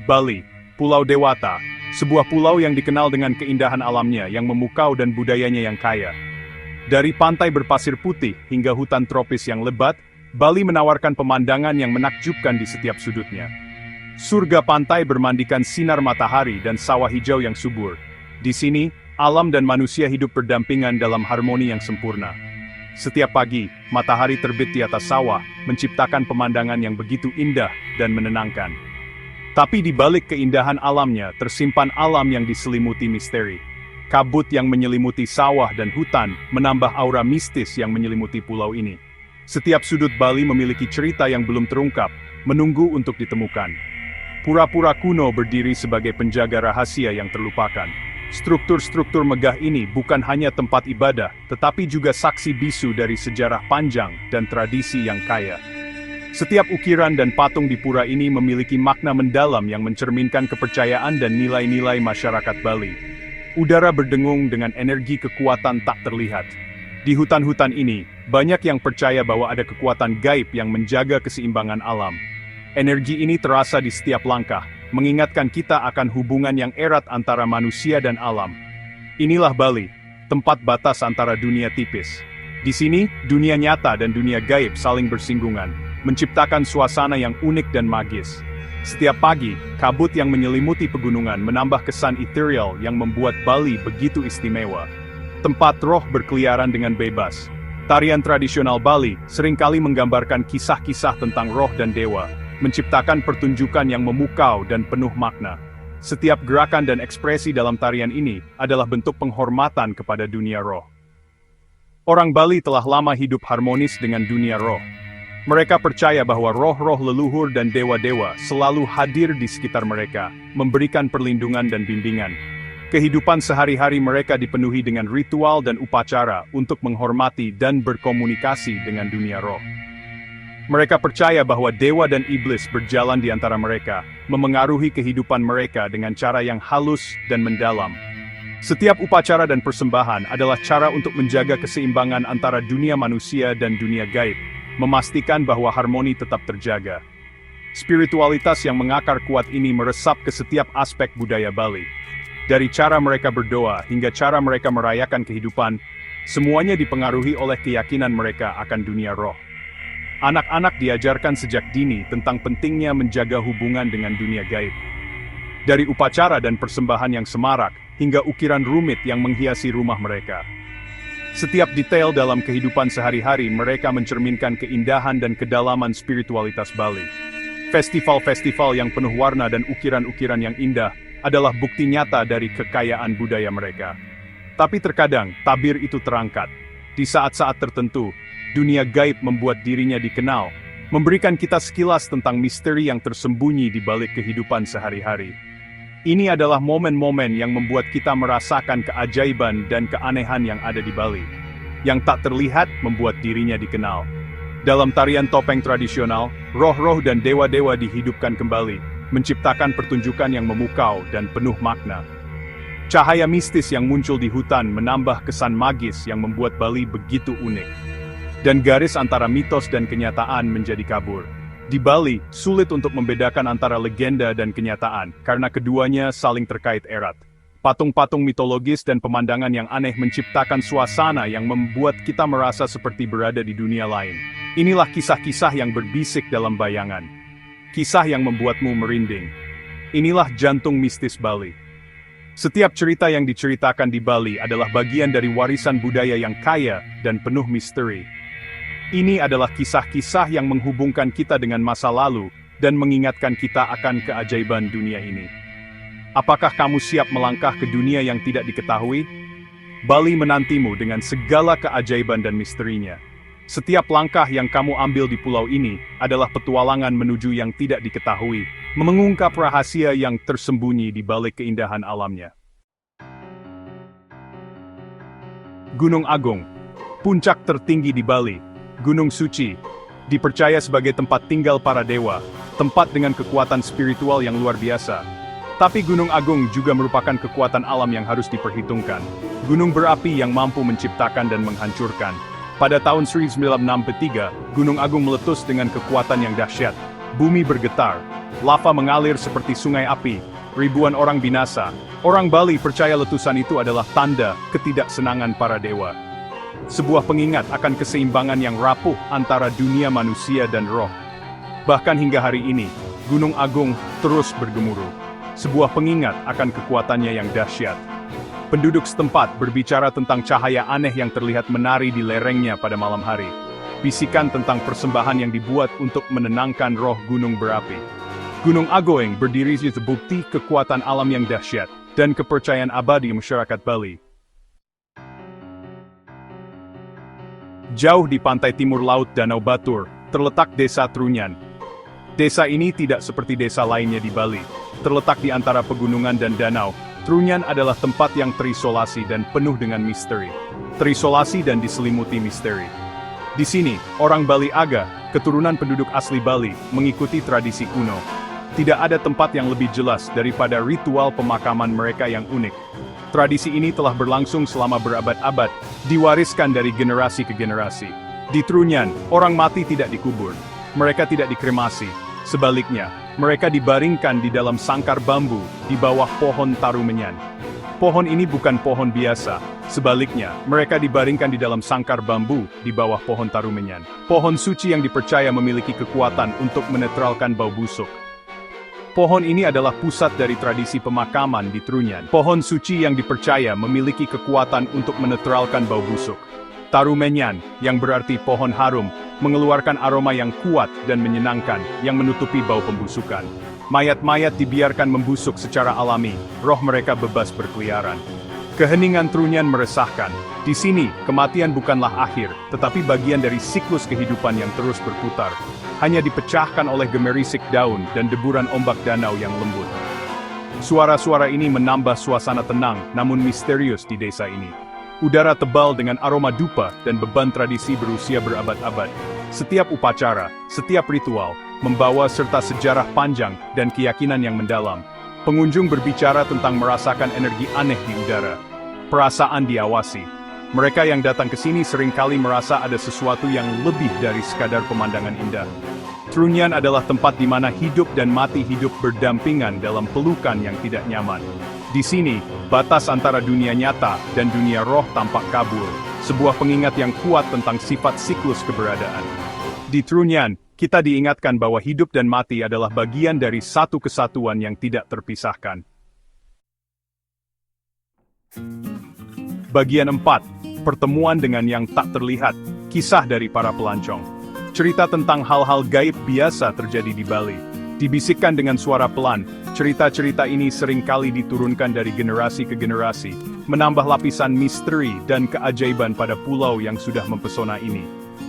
Bali, Pulau Dewata, sebuah pulau yang dikenal dengan keindahan alamnya yang memukau dan budayanya yang kaya. Dari pantai berpasir putih hingga hutan tropis yang lebat, Bali menawarkan pemandangan yang menakjubkan di setiap sudutnya. Surga pantai bermandikan sinar matahari dan sawah hijau yang subur. Di sini, alam dan manusia hidup berdampingan dalam harmoni yang sempurna. Setiap pagi, matahari terbit di atas sawah, menciptakan pemandangan yang begitu indah dan menenangkan. Tapi di balik keindahan alamnya, tersimpan alam yang diselimuti misteri. Kabut yang menyelimuti sawah dan hutan, menambah aura mistis yang menyelimuti pulau ini. Setiap sudut Bali memiliki cerita yang belum terungkap, menunggu untuk ditemukan. Pura-pura kuno berdiri sebagai penjaga rahasia yang terlupakan. Struktur-struktur megah ini bukan hanya tempat ibadah, tetapi juga saksi bisu dari sejarah panjang dan tradisi yang kaya. Setiap ukiran dan patung di pura ini memiliki makna mendalam yang mencerminkan kepercayaan dan nilai-nilai masyarakat Bali. Udara berdengung dengan energi kekuatan tak terlihat. Di hutan-hutan ini, banyak yang percaya bahwa ada kekuatan gaib yang menjaga keseimbangan alam. Energi ini terasa di setiap langkah, mengingatkan kita akan hubungan yang erat antara manusia dan alam. Inilah Bali, tempat batas antara dunia tipis. Di sini, dunia nyata dan dunia gaib saling bersinggungan, menciptakan suasana yang unik dan magis. Setiap pagi, kabut yang menyelimuti pegunungan menambah kesan ethereal yang membuat Bali begitu istimewa. Tempat roh berkeliaran dengan bebas. Tarian tradisional Bali seringkali menggambarkan kisah-kisah tentang roh dan dewa, menciptakan pertunjukan yang memukau dan penuh makna. Setiap gerakan dan ekspresi dalam tarian ini adalah bentuk penghormatan kepada dunia roh. Orang Bali telah lama hidup harmonis dengan dunia roh. Mereka percaya bahwa roh-roh leluhur dan dewa-dewa selalu hadir di sekitar mereka, memberikan perlindungan dan bimbingan. Kehidupan sehari-hari mereka dipenuhi dengan ritual dan upacara untuk menghormati dan berkomunikasi dengan dunia roh. Mereka percaya bahwa dewa dan iblis berjalan di antara mereka, memengaruhi kehidupan mereka dengan cara yang halus dan mendalam. Setiap upacara dan persembahan adalah cara untuk menjaga keseimbangan antara dunia manusia dan dunia gaib, memastikan bahwa harmoni tetap terjaga. Spiritualitas yang mengakar kuat ini meresap ke setiap aspek budaya Bali. Dari cara mereka berdoa hingga cara mereka merayakan kehidupan, semuanya dipengaruhi oleh keyakinan mereka akan dunia roh. Anak-anak diajarkan sejak dini tentang pentingnya menjaga hubungan dengan dunia gaib. Dari upacara dan persembahan yang semarak, hingga ukiran rumit yang menghiasi rumah mereka. Setiap detail dalam kehidupan sehari-hari mereka mencerminkan keindahan dan kedalaman spiritualitas Bali. Festival-festival yang penuh warna dan ukiran-ukiran yang indah adalah bukti nyata dari kekayaan budaya mereka. Tapi terkadang, tabir itu terangkat. Di saat-saat tertentu, dunia gaib membuat dirinya dikenal, memberikan kita sekilas tentang misteri yang tersembunyi di balik kehidupan sehari-hari. Ini adalah momen-momen yang membuat kita merasakan keajaiban dan keanehan yang ada di Bali. Yang tak terlihat membuat dirinya dikenal. Dalam tarian topeng tradisional, roh-roh dan dewa-dewa dihidupkan kembali, menciptakan pertunjukan yang memukau dan penuh makna. Cahaya mistis yang muncul di hutan menambah kesan magis yang membuat Bali begitu unik. Dan garis antara mitos dan kenyataan menjadi kabur. Di Bali, sulit untuk membedakan antara legenda dan kenyataan, karena keduanya saling terkait erat. Patung-patung mitologis dan pemandangan yang aneh menciptakan suasana yang membuat kita merasa seperti berada di dunia lain. Inilah kisah-kisah yang berbisik dalam bayangan. Kisah yang membuatmu merinding. Inilah jantung mistis Bali. Setiap cerita yang diceritakan di Bali adalah bagian dari warisan budaya yang kaya dan penuh misteri. Ini adalah kisah-kisah yang menghubungkan kita dengan masa lalu dan mengingatkan kita akan keajaiban dunia ini. Apakah kamu siap melangkah ke dunia yang tidak diketahui? Bali menantimu dengan segala keajaiban dan misterinya. Setiap langkah yang kamu ambil di pulau ini adalah petualangan menuju yang tidak diketahui, mengungkap rahasia yang tersembunyi di balik keindahan alamnya. Gunung Agung, puncak tertinggi di Bali. Gunung Suci, dipercaya sebagai tempat tinggal para dewa, tempat dengan kekuatan spiritual yang luar biasa. Tapi Gunung Agung juga merupakan kekuatan alam yang harus diperhitungkan. Gunung berapi yang mampu menciptakan dan menghancurkan. Pada tahun 1963, Gunung Agung meletus dengan kekuatan yang dahsyat. Bumi bergetar, lava mengalir seperti sungai api, ribuan orang binasa. Orang Bali percaya letusan itu adalah tanda ketidaksenangan para dewa. Sebuah pengingat akan keseimbangan yang rapuh antara dunia manusia dan roh. Bahkan hingga hari ini, Gunung Agung terus bergemuruh. Sebuah pengingat akan kekuatannya yang dahsyat. Penduduk setempat berbicara tentang cahaya aneh yang terlihat menari di lerengnya pada malam hari. Bisikan tentang persembahan yang dibuat untuk menenangkan roh gunung berapi. Gunung Agung berdiri sebagai bukti kekuatan alam yang dahsyat dan kepercayaan abadi masyarakat Bali. Jauh di pantai timur laut Danau Batur, terletak desa Trunyan. Desa ini tidak seperti desa lainnya di Bali. Terletak di antara pegunungan dan danau, Trunyan adalah tempat yang terisolasi dan penuh dengan misteri. Terisolasi dan diselimuti misteri. Di sini, orang Bali Aga, keturunan penduduk asli Bali, mengikuti tradisi kuno. Tidak ada tempat yang lebih jelas daripada ritual pemakaman mereka yang unik. Tradisi ini telah berlangsung selama berabad-abad, diwariskan dari generasi ke generasi. Di Trunyan, orang mati tidak dikubur. Mereka tidak dikremasi. Sebaliknya, mereka dibaringkan di dalam sangkar bambu di bawah pohon tarumenyan. Pohon ini bukan pohon biasa. Sebaliknya, mereka dibaringkan di dalam sangkar bambu di bawah pohon tarumenyan. Pohon suci yang dipercaya memiliki kekuatan untuk menetralkan bau busuk. Pohon ini adalah pusat dari tradisi pemakaman di Trunyan. Pohon suci yang dipercaya memiliki kekuatan untuk menetralkan bau busuk. Tarumenyan, yang berarti pohon harum, mengeluarkan aroma yang kuat dan menyenangkan yang menutupi bau pembusukan. Mayat-mayat dibiarkan membusuk secara alami, roh mereka bebas berkeliaran. Keheningan Trunyan meresahkan. Di sini, kematian bukanlah akhir, tetapi bagian dari siklus kehidupan yang terus berputar. Hanya dipecahkan oleh gemerisik daun dan deburan ombak danau yang lembut. Suara-suara ini menambah suasana tenang namun misterius di desa ini. Udara tebal dengan aroma dupa dan beban tradisi berusia berabad-abad. Setiap upacara, setiap ritual, membawa serta sejarah panjang dan keyakinan yang mendalam. Pengunjung berbicara tentang merasakan energi aneh di udara. Perasaan diawasi. Mereka yang datang ke sini seringkali merasa ada sesuatu yang lebih dari sekadar pemandangan indah. Trunyan adalah tempat di mana hidup dan mati hidup berdampingan dalam pelukan yang tidak nyaman. Di sini, batas antara dunia nyata dan dunia roh tampak kabur. Sebuah pengingat yang kuat tentang sifat siklus keberadaan. Di Trunyan, kita diingatkan bahwa hidup dan mati adalah bagian dari satu kesatuan yang tidak terpisahkan. Bagian 4. Pertemuan dengan yang tak terlihat. Kisah dari para pelancong. Cerita tentang hal-hal gaib biasa terjadi di Bali. Dibisikkan dengan suara pelan, cerita-cerita ini seringkali diturunkan dari generasi ke generasi, menambah lapisan misteri dan keajaiban pada pulau yang sudah mempesona ini.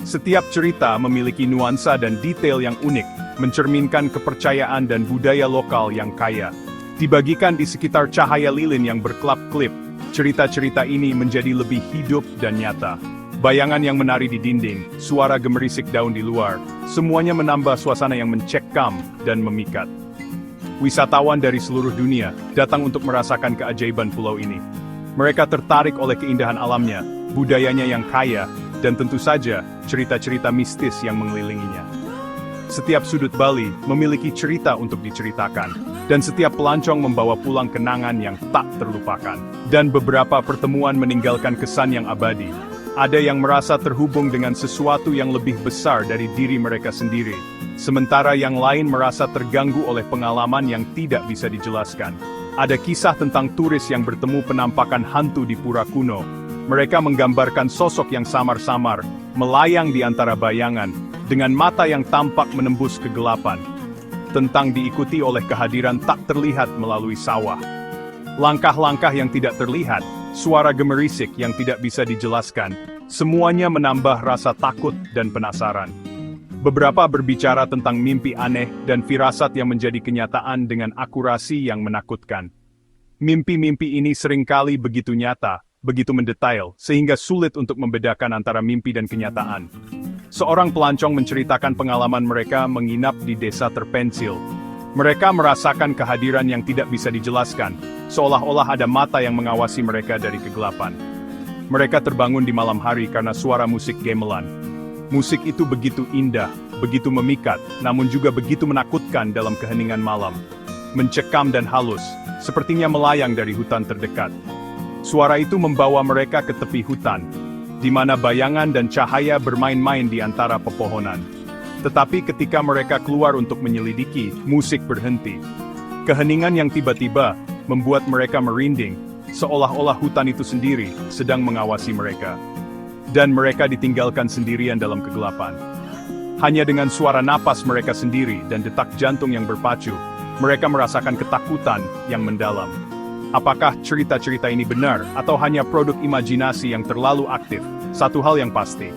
Setiap cerita memiliki nuansa dan detail yang unik, mencerminkan kepercayaan dan budaya lokal yang kaya. Dibagikan di sekitar cahaya lilin yang berkelap-kelip, cerita-cerita ini menjadi lebih hidup dan nyata. Bayangan yang menari di dinding, suara gemerisik daun di luar, semuanya menambah suasana yang mencekam dan memikat. Wisatawan dari seluruh dunia datang untuk merasakan keajaiban pulau ini. Mereka tertarik oleh keindahan alamnya, budayanya yang kaya, dan tentu saja cerita-cerita mistis yang mengelilinginya. Setiap sudut Bali memiliki cerita untuk diceritakan, dan setiap pelancong membawa pulang kenangan yang tak terlupakan. Dan beberapa pertemuan meninggalkan kesan yang abadi. Ada yang merasa terhubung dengan sesuatu yang lebih besar dari diri mereka sendiri, sementara yang lain merasa terganggu oleh pengalaman yang tidak bisa dijelaskan. Ada kisah tentang turis yang bertemu penampakan hantu di pura kuno. Mereka menggambarkan sosok yang samar-samar, melayang di antara bayangan, dengan mata yang tampak menembus kegelapan. Tentang diikuti oleh kehadiran tak terlihat melalui sawah. Langkah-langkah yang tidak terlihat, suara gemerisik yang tidak bisa dijelaskan, semuanya menambah rasa takut dan penasaran. Beberapa berbicara tentang mimpi aneh dan firasat yang menjadi kenyataan dengan akurasi yang menakutkan. Mimpi-mimpi ini seringkali begitu nyata, begitu mendetail, sehingga sulit untuk membedakan antara mimpi dan kenyataan. Seorang pelancong menceritakan pengalaman mereka menginap di desa terpencil. Mereka merasakan kehadiran yang tidak bisa dijelaskan, seolah-olah ada mata yang mengawasi mereka dari kegelapan. Mereka terbangun di malam hari karena suara musik gamelan. Musik itu begitu indah, begitu memikat, namun juga begitu menakutkan dalam keheningan malam. Mencekam dan halus, sepertinya melayang dari hutan terdekat. Suara itu membawa mereka ke tepi hutan, di mana bayangan dan cahaya bermain-main di antara pepohonan. Tetapi ketika mereka keluar untuk menyelidiki, musik berhenti. Keheningan yang tiba-tiba membuat mereka merinding, seolah-olah hutan itu sendiri sedang mengawasi mereka. Dan mereka ditinggalkan sendirian dalam kegelapan. Hanya dengan suara napas mereka sendiri dan detak jantung yang berpacu, mereka merasakan ketakutan yang mendalam. Apakah cerita-cerita ini benar atau hanya produk imajinasi yang terlalu aktif? Satu hal yang pasti,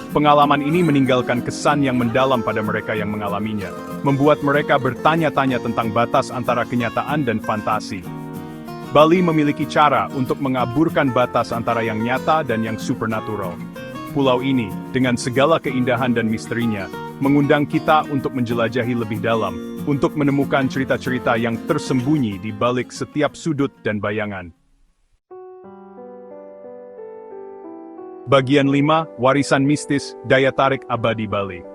pengalaman ini meninggalkan kesan yang mendalam pada mereka yang mengalaminya, membuat mereka bertanya-tanya tentang batas antara kenyataan dan fantasi. Bali memiliki cara untuk mengaburkan batas antara yang nyata dan yang supernatural. Pulau ini, dengan segala keindahan dan misterinya, mengundang kita untuk menjelajahi lebih dalam, untuk menemukan cerita-cerita yang tersembunyi di balik setiap sudut dan bayangan. Bagian 5, Warisan Mistis, Daya Tarik Abadi Bali.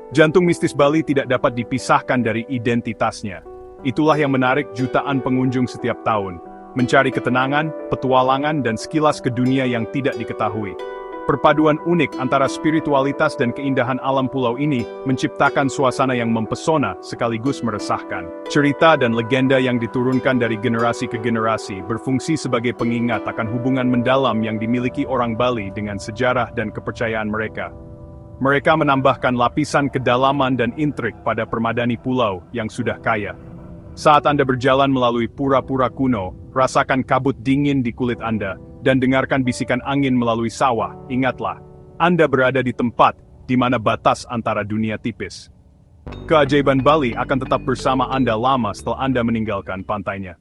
Jantung mistis Bali tidak dapat dipisahkan dari identitasnya. Itulah yang menarik jutaan pengunjung setiap tahun, mencari ketenangan, petualangan, dan sekilas ke dunia yang tidak diketahui. Perpaduan unik antara spiritualitas dan keindahan alam pulau ini menciptakan suasana yang mempesona sekaligus meresahkan. Cerita dan legenda yang diturunkan dari generasi ke generasi berfungsi sebagai pengingat akan hubungan mendalam yang dimiliki orang Bali dengan sejarah dan kepercayaan mereka. Mereka menambahkan lapisan kedalaman dan intrik pada permadani pulau yang sudah kaya. Saat Anda berjalan melalui pura-pura kuno, rasakan kabut dingin di kulit Anda, dan dengarkan bisikan angin melalui sawah. Ingatlah, Anda berada di tempat di mana batas antara dunia tipis. Keajaiban Bali akan tetap bersama Anda lama setelah Anda meninggalkan pantainya.